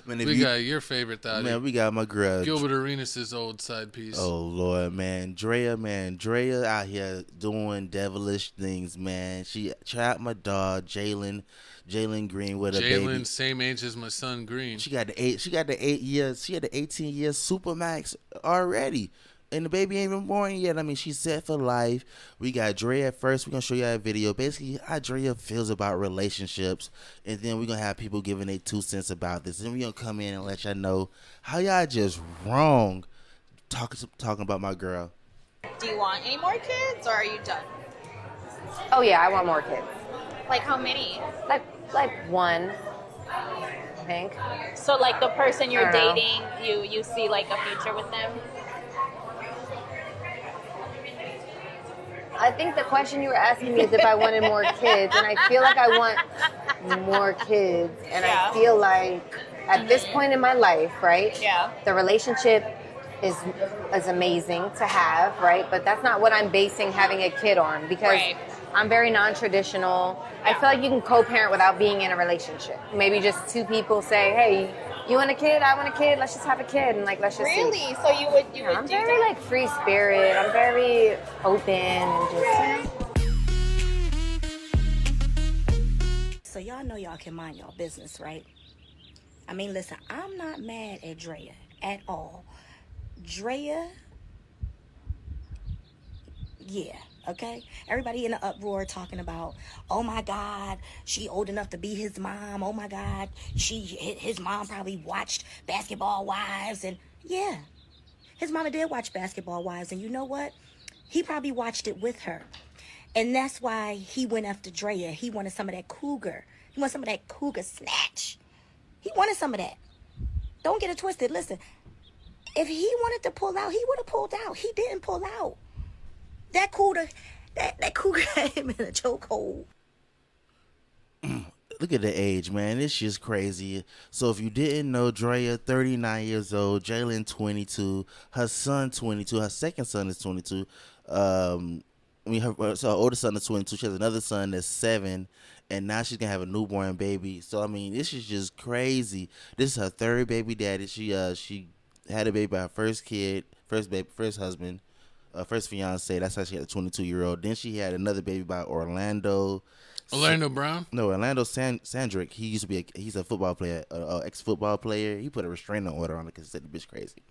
Man, we got your favorite thotty. Man, we got my girl Gilbert Arenas' old side piece. Oh Lord, man, Draya out here doing devilish things, man. She trapped my dog Jalen Green with a baby. Jalen, same age as my son Green. She got the 8 years. She had the 18 years supermax already. And the baby ain't even born yet. I mean, she's set for life. We got Draya first. We're going to show you a video. Basically, how Draya feels about relationships. And then we're going to have people giving their 2 cents about this. And we're going to come in and let y'all know how y'all just wrong talking about my girl. Do you want any more kids, or are you done? Oh yeah, I want more kids. Like how many? Like one, I think. So like the person you're I don't know. dating, you see like a future with them? I think the question you were asking me is if I wanted more kids, and I feel like I want more kids, and Yeah. I feel like at this point in my life, right? Yeah. The relationship is amazing to have, right? But that's not what I'm basing having a kid on, because Right. I'm very non-traditional. I feel like you can co-parent without being in a relationship. Maybe just two people say, "Hey, you want a kid? I want a kid. Let's just have a kid, and like let's just see." Really? So you would Yeah, I'm do very that? like free spirit. I'm very open and just. So y'all know y'all can mind y'all business, right? I mean, listen, I'm not mad at Draya at all. Draya, yeah, okay? Everybody in the uproar talking about, oh my God, she old enough to be his mom. Oh my God, his mom probably watched Basketball Wives. And yeah, his mama did watch Basketball Wives. And you know what? He probably watched it with her. And that's why he went after Draya. He wanted some of that cougar. He wanted some of that cougar snatch. He wanted some of that. Don't get it twisted. Listen, if he wanted to pull out, he would have pulled out. He didn't pull out. That cougar had him in a chokehold. Look at the age, man. It's just crazy. So if you didn't know, Draya, 39 years old, Jalen, 22, her son, 22, her second son is 22. Her older son is 22. She has another son that's 7, and now she's gonna have a newborn baby. So I mean, this is just crazy. This is her third baby daddy. She had a baby by her first kid, first husband, first fiance. That's how she had a 22-year-old. Then she had another baby by Orlando Brown? No, Orlando Sandrick. He used to be he's a football player, ex-football player. He put a restraining order on her because he said the bitch crazy.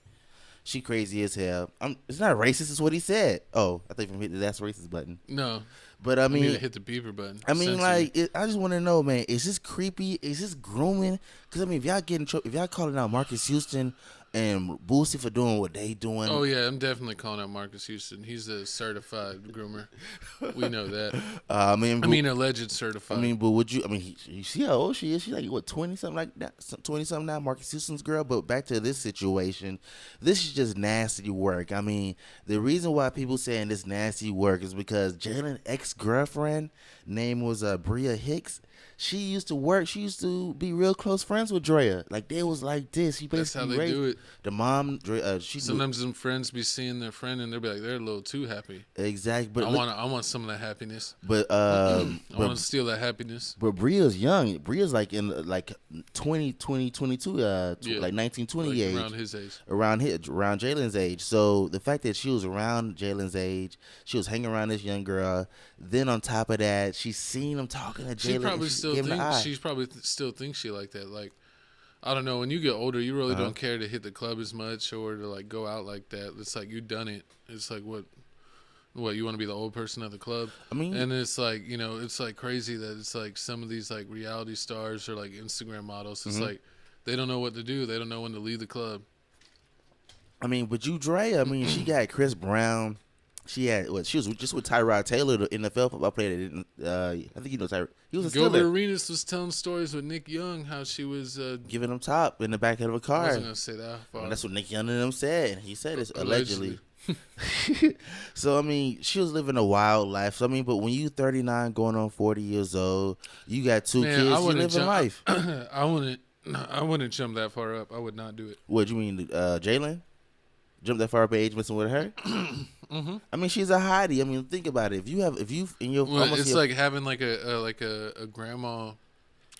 She crazy as hell. It's not racist. It's what he said. Oh, I think hit the that's racist button. No. But I You need mean, to hit the beeper button. I mean, Censor you. I just want to know, man. Is this creepy? Is this grooming? Because I mean, if y'all getting if y'all calling out Marcus Houston and Boosie for doing what they doing, Oh yeah, I'm definitely calling out Marcus Houston. He's a certified groomer. We know that. I mean, alleged certified. I mean, but would you? I mean, you see how old she is? She's like what 20 something like that, 20 something now. Marcus Houston's girl. But back to this situation, this is just nasty work. I mean, the reason why people saying this nasty work is because Jalen's ex-girlfriend name was Bria Hicks. She used to work. She used to be real close friends with Draya. Like they was like this. She That's how basically they do it. The mom, she Sometimes some friends be seeing their friend and they'll be like, they're a little too happy. Exactly. But I want some of that happiness. But I want to steal that happiness. But Bria's young. Bria's like in like 22, like 19, 20 Like age. around his age. Around Jalen's age. So the fact that she was around Jalen's age, she was hanging around this young girl. Then on top of that, she's seen him talking to Jalen. She probably still thinks she like that. Like, I don't know. When you get older, you really don't care to hit the club as much or to like go out like that. It's like you done it. It's like what you want to be the old person at the club? I mean, and it's like it's like crazy that it's like some of these like reality stars or like Instagram models. It's like they don't know what to do. They don't know when to leave the club. I mean, but you Draya, I mean, she got Chris Brown. She had she was just with Tyrod Taylor, the NFL football player that didn't. I think you know Tyrod. He was a Gilbert Steeler. Arenas was telling stories with Nick Young how she was giving him top in the back of a car. I wasn't gonna say that. Well, that's what Nick Young and them said. He said it's allegedly. So I mean, she was living a wild life. So I mean, but when you 39, going on 40 years old, you got two kids. You living life. I wouldn't jump that far up. I would not do it. What you mean, Jalen? Jump that far up in age messing with her? I mean, she's a hottie. I mean, think about it. If you in your, it's like having like a grandma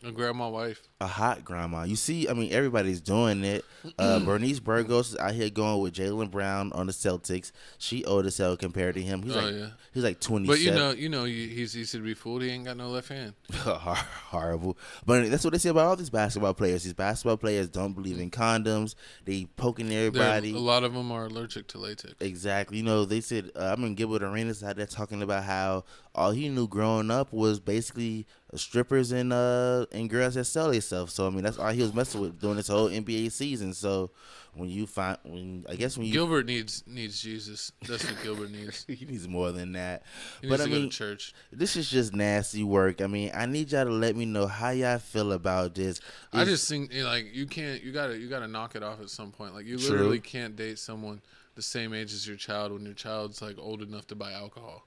A grandma wife. A hot grandma. You see, I mean, everybody's doing it. Bernice Burgos is out here going with Jalen Brown on the Celtics. She old as hell compared to him. He's like 27. But he's easy to be fooled. He ain't got no left hand. Horrible. But that's what they say about all these basketball players. These basketball players don't believe in condoms. They poking everybody. A lot of them are allergic to latex. Exactly. They said, I mean, Gilbert Arenas out there talking about how all he knew growing up was basically strippers and girls that sell themselves. So I mean, that's all he was messing with during this whole NBA season. So when Gilbert needs Jesus. That's what Gilbert needs. He needs more than that. He needs to go to church. This is just nasty work. I mean, I need y'all to let me know how y'all feel about this. I just think like you gotta knock it off at some point. Like you literally can't date someone the same age as your child when your child's like old enough to buy alcohol.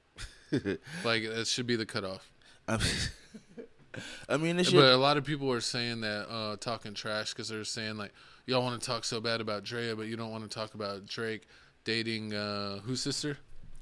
Like that should be the cutoff. I mean, but a lot of people are saying that talking trash because they're saying like y'all want to talk so bad about Draya, but you don't want to talk about Drake dating whose sister?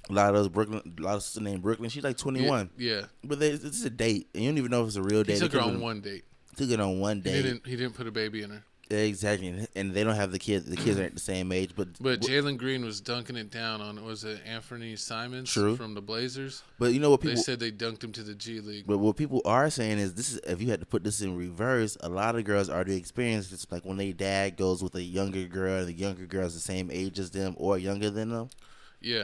A lot of sister named Brooklyn. She's like 21. Yeah. But it's a date, and you don't even know if it's a real date. He took her on one date. Took it on one date. He didn't put a baby in her. Exactly, and they don't have the kids. The kids aren't the same age, but Jalen Green was dunking it down on Anthony Simons from the Blazers. But you know what people they said they dunked him to the G League. But what people are saying is this is if you had to put this in reverse, a lot of girls already experience this, like when their dad goes with a younger girl, and the younger girl's the same age as them or younger than them. Yeah.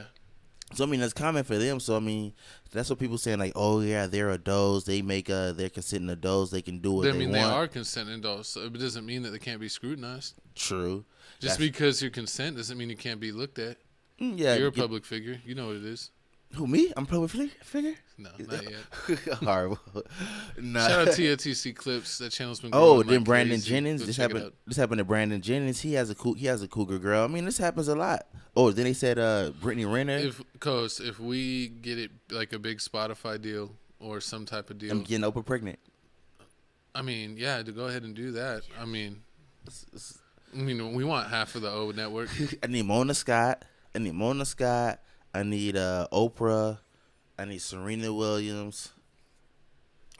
So I mean that's common for them. So I mean that's what people saying like, oh yeah, they're adults. They make they're consenting adults. They can do what they want. They are consenting adults. So it doesn't mean that they can't be scrutinized. True. Just because you consent doesn't mean you can't be looked at. Yeah, you're a public figure. You know what it is. Who, me? I'm a public figure? No, not yet. Horrible. Nah. Shout out TFTC Clips. That channel's been growing. Oh, then like Brandon crazy. Jennings. This happened to Brandon Jennings. He has a cougar girl. I mean, this happens a lot. Oh, then they said Brittany Renner. If we get it like a big Spotify deal or some type of deal, I'm getting Oprah pregnant. I mean, yeah, to go ahead and do that. I mean, we want half of the O network. I need Mona Scott. I need Oprah. I need Serena Williams.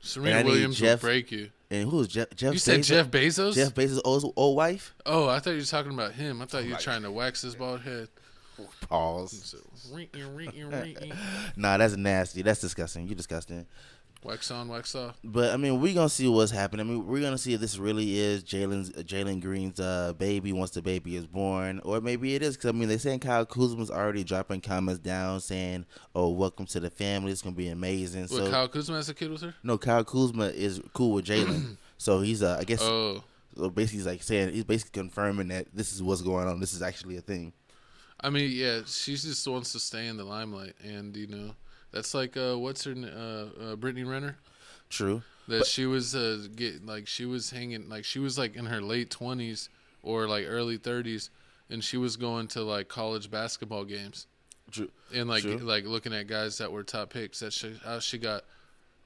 Serena Williams will break you. And who's Jeff? You said Jeff Bezos? Jeff Bezos' old wife? Oh, I thought you were talking about him. I thought you were trying to wax his bald head. Pause. Nah, that's nasty. That's disgusting. You're disgusting. Wax on, wax off. But I mean, we're gonna see what's happening. I mean, we're gonna see if this really is Jalen Green's baby once the baby is born, or maybe it is. Because I mean, they're saying Kyle Kuzma's already dropping comments down saying, "Oh, welcome to the family. It's gonna be amazing." So Kyle Kuzma has a kid with her? No, Kyle Kuzma is cool with Jalen. So he's I guess. Oh. So basically, he's like saying he's basically confirming that this is what's going on. This is actually a thing. I mean, yeah, she just wants to stay in the limelight, and that's like what's her Brittany Renner. True. She was she was hanging she was like in her late 20s or like early 30s, and she was going to like college basketball games. True. And like looking at guys that were top picks. That's how she got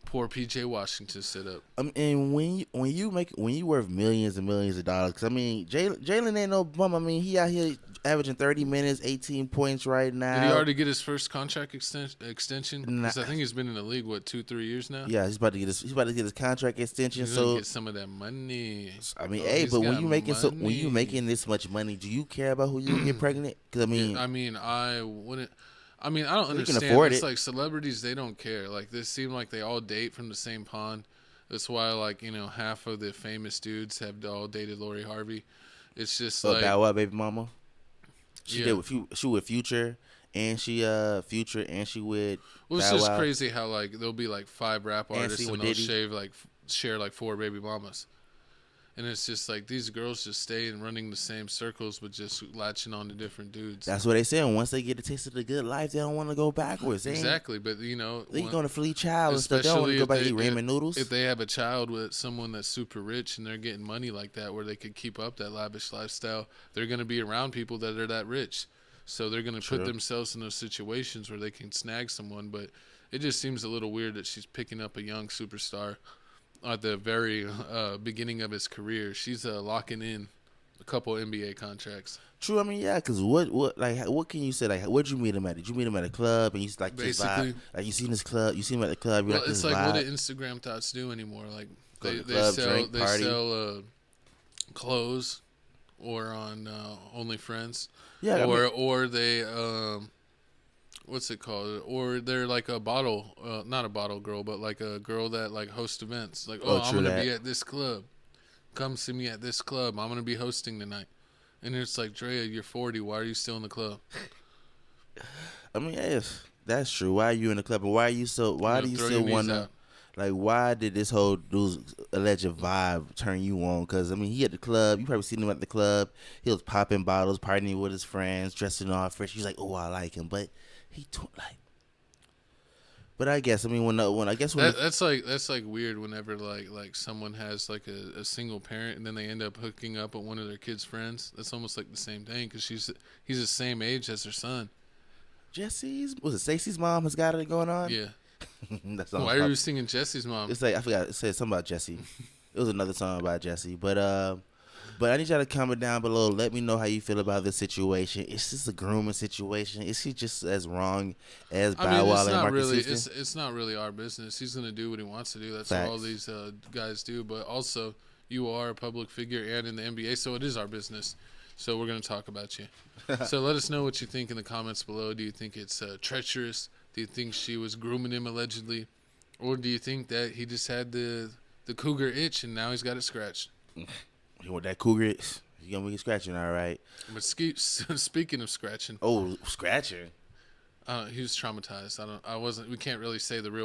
poor PJ Washington set up. And when you worth millions and millions of dollars, because I mean Jalen ain't no bum. I mean he out here averaging 30 minutes, 18 points right now. Did he already get his first contract extension? Because I think he's been in the league 2-3 years now. Yeah, he's about to get his contract extension. He's gonna get some of that money. I mean, but when you making this much money, do you care about who you get pregnant? Because I wouldn't. I don't understand. Can afford it's it. Like celebrities, they don't care. Like they seem like they all date from the same pond. That's why half of the famous dudes have all dated Lori Harvey. It's just like Bow Wow baby mama. She with Future, and she with. Well, it's just crazy how there'll be 5 rap artists and they'll share 4 baby mamas. And it's just these girls just stay and running the same circles, but just latching on to different dudes. That's what they say. Once they get a taste of the good life, they don't want to go backwards. Exactly, but they going to flee child and stuff. They don't want to go back to eat ramen noodles. If they have a child with someone that's super rich and they're getting money like that, where they could keep up that lavish lifestyle, they're going to be around people that are that rich. So they're going to put themselves in those situations where they can snag someone. But it just seems a little weird that she's picking up a young superstar at the very beginning of his career. She's locking in a couple NBA contracts. True. I mean, yeah. Because what can you say? Like, where'd you meet him at? Did you meet him at a club and you basically just vibe? Like you seen this club? You see him at the club? Well, it's like what do Instagram thoughts do anymore? Like Go to the They club, sell drink, party. Clothes or on OnlyFriends. Yeah, I mean, Or they what's it called? Or they're like a bottle, not a bottle girl, but like a girl that like hosts events. Like, Oh, I'm true gonna that. be at this club. Come see me at this club. I'm gonna be hosting tonight. And it's like, Draya, you're 40. Why are you still in the club? I mean, yes, that's true. Why are you in the club? And why are you so? Why do you Throw still your knees want to? out. Like, why did this whole dude's alleged vibe turn you on? Because, I mean, he at the club. You probably seen him at the club. He was popping bottles, partying with his friends, dressing all fresh. He's like, oh, I like him. But but I guess, I mean, when I guess when That's like weird whenever like someone has like a single parent and then they end up hooking up with one of their kids' friends. That's almost like the same thing because he's the same age as her son. Stacey's mom has got it going on? Yeah. That's Why are you singing Jesse's mom? It's like, I forgot, it said something about Jesse. It was another song about Jesse. But I need y'all to comment down below. Let me know how you feel about this situation. Is this a grooming situation? Is he just as wrong as Bow Wow and Marcus Houston? It's not really our business. He's gonna do what he wants to do. That's Facts. what all these guys do. But also, you are a public figure and in the NBA, so it is our business. So we're gonna talk about you. So let us know what you think in the comments below. Do you think it's treacherous? Do you think she was grooming him allegedly, or do you think that he just had the cougar itch and now he's got it scratched? You want that cougar? You gonna make it scratching, all right? But speaking of scratching, Oh, scratching. he was traumatized. We can't really say the real word.